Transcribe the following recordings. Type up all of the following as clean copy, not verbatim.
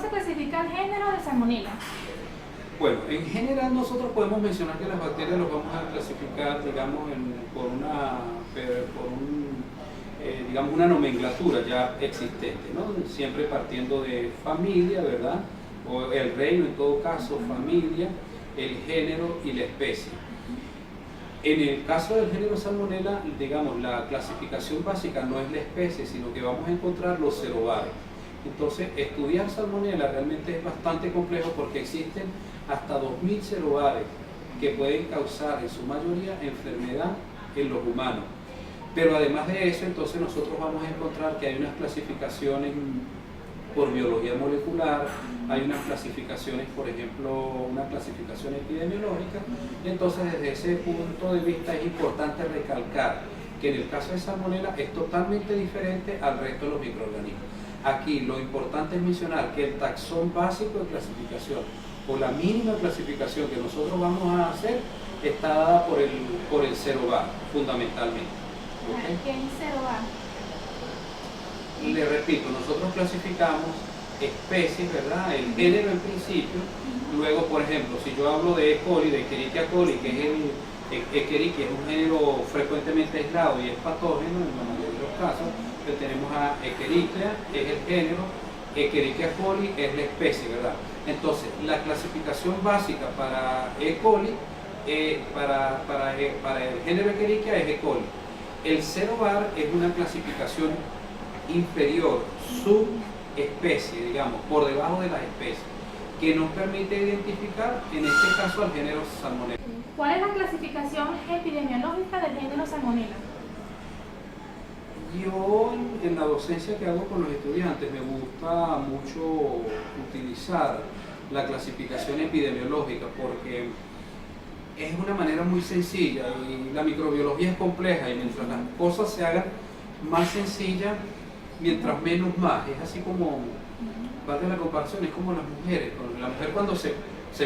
se clasifica el género de Salmonella? Bueno, en general nosotros podemos mencionar que las bacterias los vamos a clasificar, digamos, digamos, una nomenclatura ya existente, ¿no? Siempre partiendo de familia, ¿verdad? O el reino, en todo caso, familia, el género y la especie. En el caso del género Salmonella, digamos, la clasificación básica no es la especie, sino que vamos a encontrar los serobares. Entonces, estudiar Salmonella realmente es bastante complejo porque existen hasta 2000 serobares que pueden causar en su mayoría enfermedad en los humanos. Pero además de eso, entonces nosotros vamos a encontrar que hay unas clasificaciones por biología molecular, hay unas clasificaciones, por ejemplo, una clasificación epidemiológica. Entonces, desde ese punto de vista es importante recalcar que en el caso de Salmonella es totalmente diferente al resto de los microorganismos. Aquí lo importante es mencionar que el taxón básico de clasificación o la mínima clasificación que nosotros vamos a hacer está dada por el serobar, fundamentalmente. ¿Okay? ¿Qué es serobar? Le repito, nosotros clasificamos especies, ¿verdad? El género en principio, luego, por ejemplo, si yo hablo de E. coli, de Escherichia coli, que es Escherichia, es un género frecuentemente aislado y es patógeno en la mayoría de los casos, que tenemos a Escherichia, es el género, Escherichia coli es la especie, ¿verdad? Entonces, la clasificación básica para E. coli, para el género Escherichia es E. coli. El serobar es una clasificación inferior, subespecie, digamos, por debajo de las especies, que nos permite identificar, en este caso, al género Salmonella. ¿Cuál es la clasificación epidemiológica del género Salmonella? Yo, en la docencia que hago con los estudiantes, me gusta mucho utilizar la clasificación epidemiológica porque es una manera muy sencilla y la microbiología es compleja y mientras las cosas se hagan más sencillas, mientras menos más. Es así como, valga la comparación, es como las mujeres. La mujer cuando se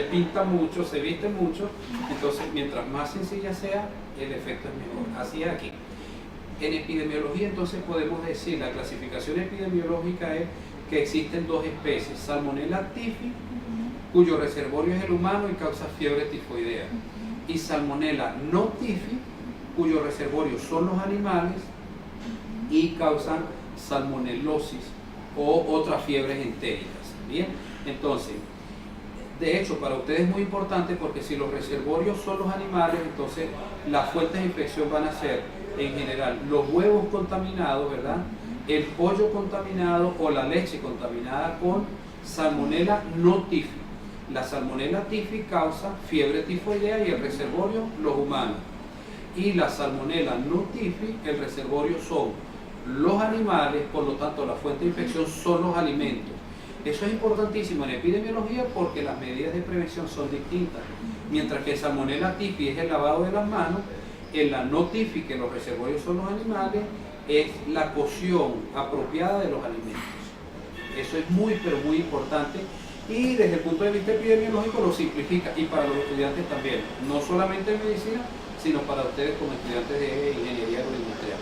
pinta mucho, se viste mucho, entonces mientras más sencilla sea, el efecto es mejor. Así es aquí. En epidemiología entonces podemos decir, la clasificación epidemiológica es que existen dos especies, Salmonella typhi, cuyo reservorio es el humano y causa fiebre tifoidea, y Salmonella no typhi, cuyo reservorio son los animales y causan salmonelosis o otras fiebres entéricas. Bien, entonces, de hecho, para ustedes es muy importante porque si los reservorios son los animales, entonces las fuentes de infección van a ser, en general, los huevos contaminados, ¿verdad? El pollo contaminado o la leche contaminada con Salmonella no typhi. La Salmonella typhi causa fiebre tifoidea y el reservorio los humanos. Y la Salmonella no typhi, el reservorio son los animales, por lo tanto la fuente de infección son los alimentos. Eso es importantísimo en epidemiología porque las medidas de prevención son distintas. Mientras que Salmonella typhi es el lavado de las manos, en la no typhi, que los reservorios son los animales, es la cocción apropiada de los alimentos. Eso es muy, pero muy importante y desde el punto de vista epidemiológico lo simplifica y para los estudiantes también, no solamente en medicina, sino para ustedes como estudiantes de ingeniería agroindustrial.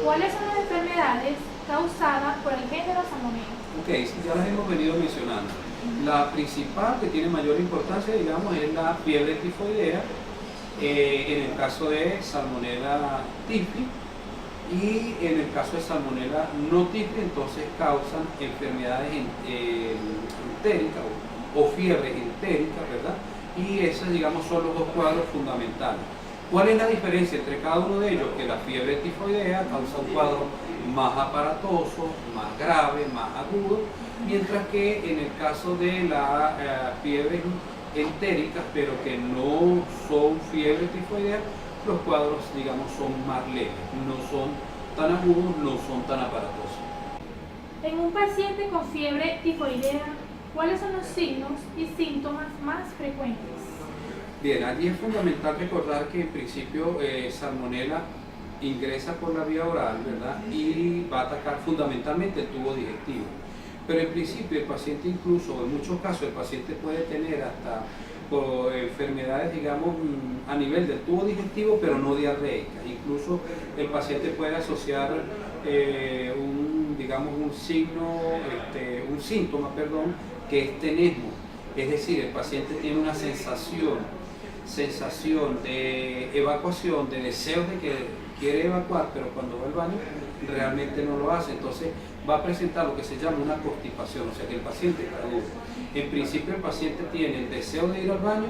¿Cuáles son las enfermedades causadas por el género Salmonella? Ok, ya las hemos venido mencionando. La principal que tiene mayor importancia, digamos, es la fiebre tifoidea, en el caso de Salmonella typhi, y en el caso de Salmonella no typhi, entonces causan enfermedades entéricas o fiebres entéricas, ¿verdad? Y esos, digamos, son los dos cuadros fundamentales. ¿Cuál es la diferencia entre cada uno de ellos? Que la fiebre tifoidea causa un cuadro más aparatoso, más grave, más agudo, mientras que en el caso de la fiebre entéricas, pero que no son fiebre tifoidea, los cuadros, digamos, son más leves, no son tan agudos, no son tan aparatosos. En un paciente con fiebre tifoidea, ¿cuáles son los signos y síntomas más frecuentes? Bien, allí es fundamental recordar que en principio Salmonella ingresa por la vía oral, ¿verdad? Y va a atacar fundamentalmente el tubo digestivo. Pero en principio el paciente incluso, en muchos casos, el paciente puede tener hasta enfermedades, digamos, a nivel del tubo digestivo, pero no diarreicas. Incluso el paciente puede asociar digamos, un síntoma, perdón, que es tenesmo. Es decir, el paciente tiene una sensación de evacuación, de deseo de que quiere evacuar, pero cuando va al baño realmente no lo hace. Entonces va a presentar lo que se llama una constipación, o sea que el paciente está duro. En principio el paciente tiene el deseo de ir al baño,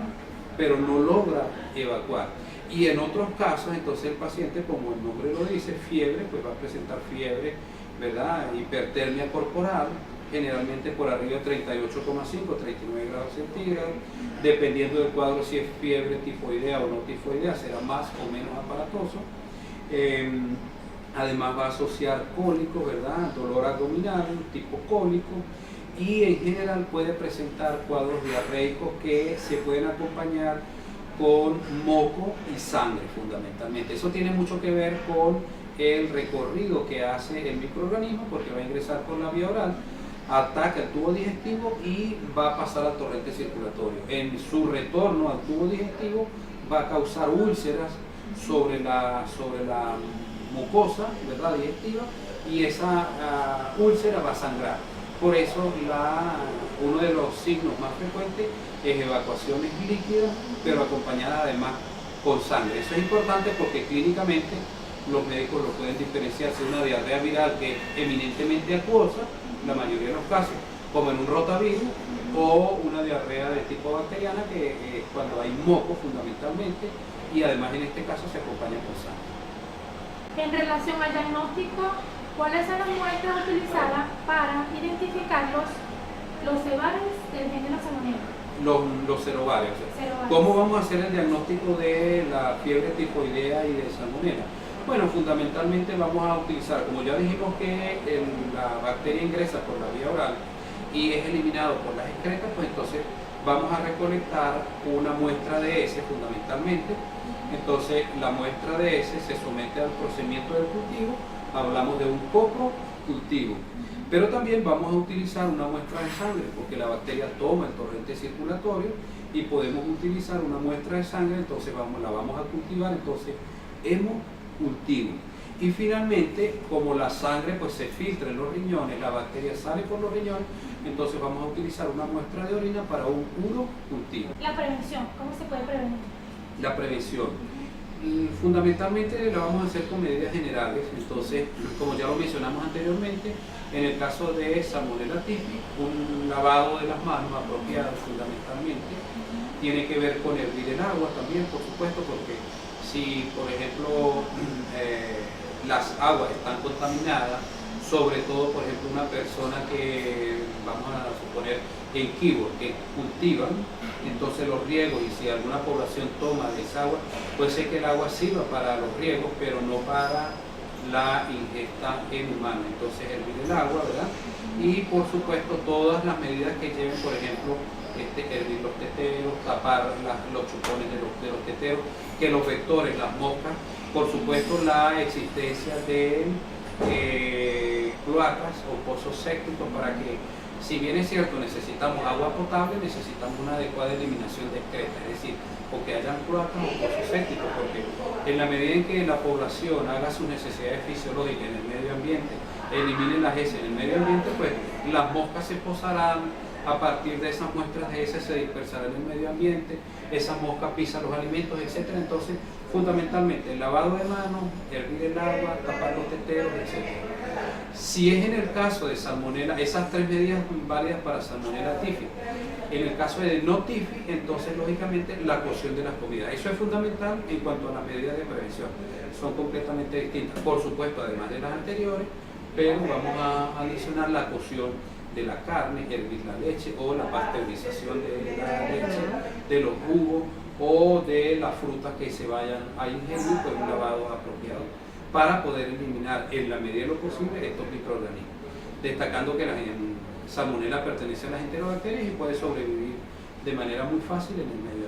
pero no logra evacuar. Y en otros casos, entonces el paciente, como el nombre lo dice, fiebre, pues va a presentar fiebre, ¿verdad? Hipertermia corporal, generalmente por arriba de 38,5, 39 grados centígrados, dependiendo del cuadro, si es fiebre tifoidea o no tifoidea, será más o menos aparatoso. Además va a asociar cólicos, ¿verdad? Dolor abdominal, tipo cólico, y en general puede presentar cuadros diarreicos que se pueden acompañar con moco y sangre fundamentalmente. Eso tiene mucho que ver con el recorrido que hace el microorganismo, porque va a ingresar por la vía oral, ataca el tubo digestivo y va a pasar al torrente circulatorio. En su retorno al tubo digestivo va a causar úlceras sobre la mucosa, ¿verdad?, digestiva, y esa úlcera va a sangrar. Por eso uno de los signos más frecuentes es evacuaciones líquidas, pero acompañadas además con sangre. Eso es importante porque clínicamente los médicos lo pueden diferenciar si es una diarrea viral que es eminentemente acuosa, la mayoría de los casos, como en un rotavirus, o una diarrea de tipo bacteriana, que es cuando hay moco fundamentalmente, y además en este caso se acompaña con sangre. En relación al diagnóstico, ¿cuáles son las muestras utilizadas para identificar los cebares del género Salmonella? Los serovarios. ¿Cómo vamos a hacer el diagnóstico de la fiebre tifoidea y de Salmonella? Bueno, fundamentalmente vamos a utilizar, como ya dijimos que la bacteria ingresa por la vía oral y es eliminado por las excretas, pues entonces vamos a recolectar una muestra de heces fundamentalmente. Entonces la muestra de heces se somete al procedimiento del cultivo, hablamos de un coprocultivo. Pero también vamos a utilizar una muestra de sangre, porque la bacteria toma el torrente circulatorio y podemos utilizar una muestra de sangre, entonces la vamos a cultivar, entonces hemocultivo. Y finalmente, como la sangre pues se filtra en los riñones, la bacteria sale por los riñones, entonces vamos a utilizar una muestra de orina para un urocultivo. La prevención, ¿cómo se puede prevenir? La prevención. Fundamentalmente la vamos a hacer con medidas generales, entonces, como ya lo mencionamos anteriormente, en el caso de Salmonella typhi, un lavado de las manos apropiado fundamentalmente, tiene que ver con hervir el agua también, por supuesto, porque si, por ejemplo, las aguas están contaminadas, sobre todo, por ejemplo, una persona que, vamos a suponer, en Quibor, que cultivan, entonces los riegos, y si alguna población toma de esa agua, puede ser que el agua sirva para los riegos, pero no para la ingesta en humano. Entonces hervir el agua, ¿verdad? Y por supuesto todas las medidas que lleven, por ejemplo, hervir los teteros, tapar los chupones de los teteros, que los vectores, las moscas, por supuesto la existencia de cloacas o pozos sépticos, para que, si bien es cierto necesitamos agua potable, necesitamos una adecuada eliminación de excretas, es decir, o que hayan cloacas o pozos sépticos, porque en la medida en que la población haga sus necesidades fisiológicas en el medio ambiente, elimine las heces en el medio ambiente, pues las moscas se posarán, a partir de esas muestras de heces se dispersarán en el medio ambiente, esas moscas pisan los alimentos, etc. Entonces, fundamentalmente, el lavado de manos, hervir el agua, tapar los teteros, etc. Si es en el caso de Salmonella, esas tres medidas válidas para Salmonella typhi. En el caso de no typhi, entonces lógicamente la cocción de las comidas. Eso es fundamental en cuanto a las medidas de prevención. Son completamente distintas, por supuesto, además de las anteriores, pero vamos a adicionar la cocción de la carne, hervir la leche, o la pasteurización de la leche, de los jugos o de las frutas que se vayan a ingerir, pues un lavado apropiado, para poder eliminar en la medida de lo posible estos microorganismos, destacando que la Salmonella pertenece a las enterobacterias y puede sobrevivir de manera muy fácil en el medio